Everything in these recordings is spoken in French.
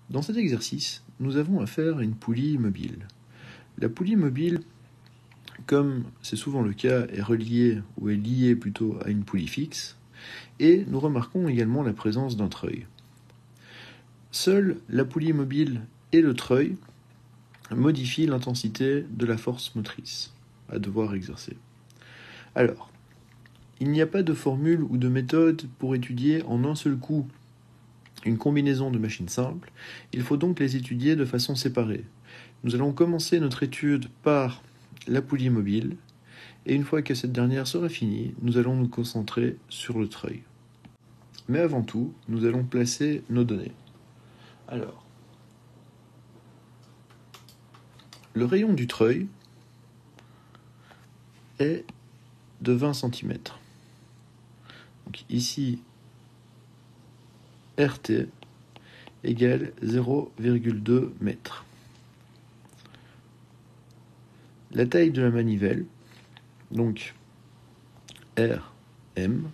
Dans cet exercice, nous avons affaire à une poulie mobile. La poulie mobile, comme c'est souvent le cas, est reliée ou est liée plutôt à une poulie fixe, et nous remarquons également la présence d'un treuil. Seule la poulie mobile et le treuil modifient l'intensité de la force motrice à devoir exercer. Alors, il n'y a pas de formule ou de méthode pour étudier en un seul coup une combinaison de machines simples, il faut donc les étudier de façon séparée. Nous allons commencer notre étude par la poulie mobile, et une fois que cette dernière sera finie, nous allons nous concentrer sur le treuil. Mais avant tout, nous allons placer nos données. Alors, le rayon du treuil est de 20 cm. Donc ici, RT égale 0,2 m. La taille de la manivelle, donc RM,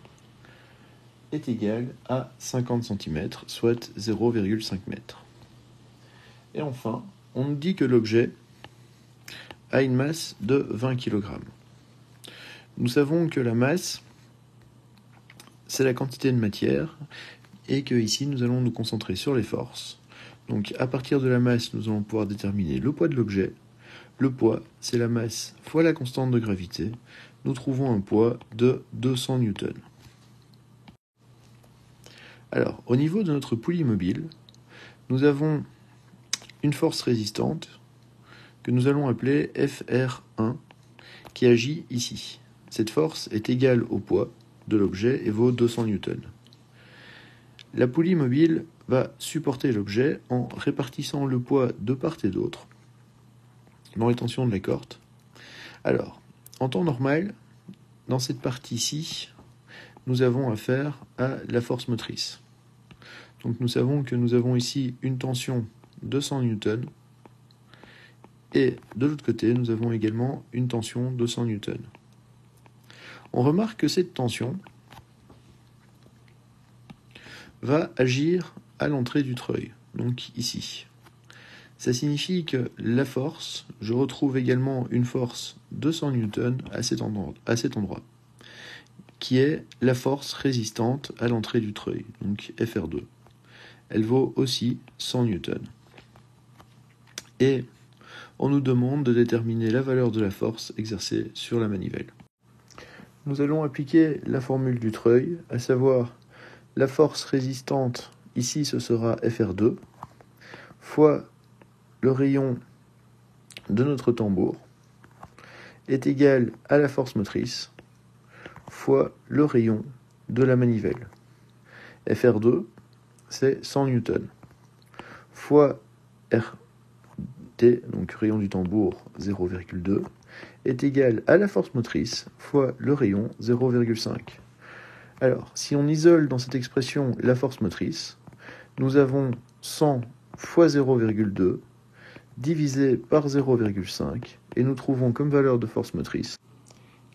est égale à 50 cm, soit 0,5 m. Et enfin, on nous dit que l'objet a une masse de 20 kg. Nous savons que la masse, c'est la quantité de matière, et que ici nous allons nous concentrer sur les forces. Donc à partir de la masse, nous allons pouvoir déterminer le poids de l'objet. Le poids, c'est la masse fois la constante de gravité. Nous trouvons un poids de 200 Newton. Alors, au niveau de notre poulie mobile, nous avons une force résistante que nous allons appeler FR1 qui agit ici. Cette force est égale au poids de l'objet et vaut 200 Newton. La poulie mobile va supporter l'objet en répartissant le poids de part et d'autre dans les tensions de la corde. Alors, en temps normal, dans cette partie-ci, nous avons affaire à la force motrice. Donc nous savons que nous avons ici une tension de 100 Newton et de l'autre côté, nous avons également une tension de 100 Newton. On remarque que cette tension va agir à l'entrée du treuil, donc ici. Ça signifie que la force, je retrouve également une force de 100 Newton à cet endroit, qui est la force résistante à l'entrée du treuil, donc FR2. Elle vaut aussi 100 Newton. Et on nous demande de déterminer la valeur de la force exercée sur la manivelle. Nous allons appliquer la formule du treuil, à savoir la force résistante, ici ce sera FR2, fois le rayon de notre tambour, est égal à la force motrice, fois le rayon de la manivelle. FR2, c'est 100 Newton, fois RT, donc rayon du tambour 0,2, est égal à la force motrice, fois le rayon 0,5. Alors, si on isole dans cette expression la force motrice, nous avons 100 fois 0,2 divisé par 0,5 et nous trouvons comme valeur de force motrice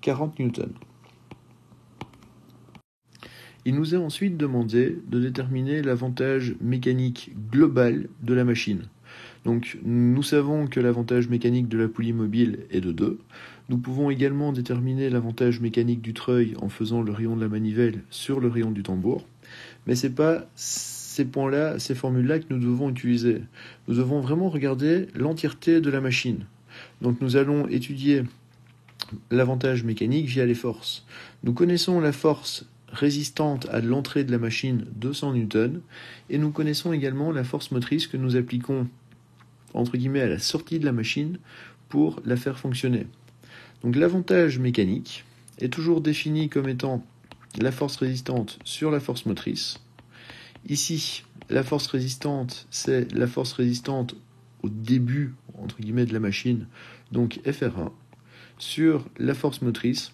40 Newton. Il nous est ensuite demandé de déterminer l'avantage mécanique global de la machine. Donc nous savons que l'avantage mécanique de la poulie mobile est de 2. Nous pouvons également déterminer l'avantage mécanique du treuil en faisant le rayon de la manivelle sur le rayon du tambour. Mais ce n'est pas ces points-là, ces formules-là que nous devons utiliser. Nous devons vraiment regarder l'entièreté de la machine. Donc nous allons étudier l'avantage mécanique via les forces. Nous connaissons la force résistante à l'entrée de la machine 200 Newton et nous connaissons également la force motrice que nous appliquons entre guillemets à la sortie de la machine pour la faire fonctionner. Donc l'avantage mécanique est toujours défini comme étant la force résistante sur la force motrice. Ici, la force résistante, c'est la force résistante au début entre guillemets de la machine, donc FR1, sur la force motrice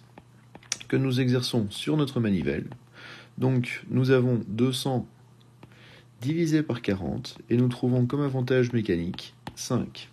que nous exerçons sur notre manivelle. Donc nous avons 200 divisé par 40 et nous trouvons comme avantage mécanique 5.